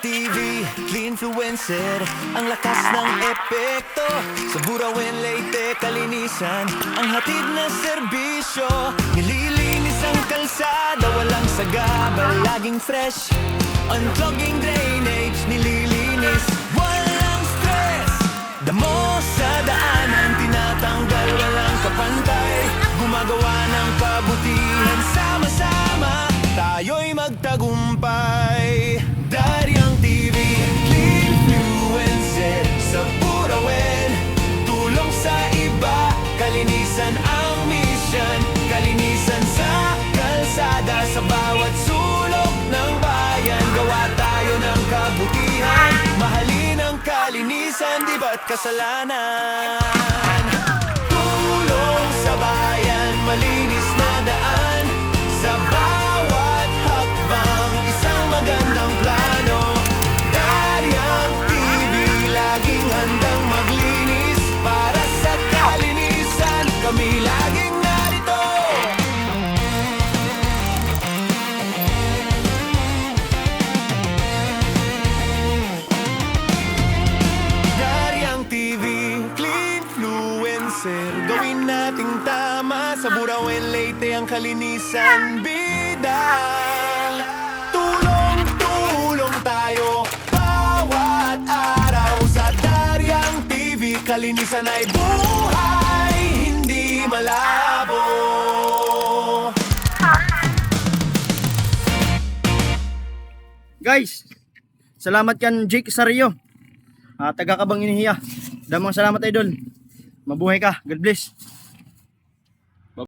TV, influencer, ang lakas ng epekto. Sa Burawin, Leyte, kalinisan, ang hatid na serbisyo. Nililinis ang kalsada, walang sagabal, laging fresh. Unclogging drainage, nililinis, walang stress. Damo sa daanan, tinatanggal, walang kapantay. Gumagawa ng kabutihan, sama-sama tayo'y magtagumpay. Daryang TV, influencer sa Burawin, tulong sa iba, kalinisan ang mission. Kalinisan sa kalsada, sa bawat sulok ng bayan. Gawa tayo ng kabutihan, mahalin ang kalinisan, di ba't kasalanan? Tulong sa bayan, malinis na daan, sa bawat hakbang, isang magandang plano. Daryang TV, laging handang maglinis, para sa kalinisan, kami laging narito. Daryang TV, influencer, gawin nating tama. Sa Burawin, Leyte, ang kalinisan bidang. Tulong-tulong tayo bawat araw. Sa Daryang TV, kalinisan ay buhay, hindi malabo. Guys, salamat kan Jake Sario, taga Kabang Inihiya. Damang salamat idol. Mabuhay ka. God bless.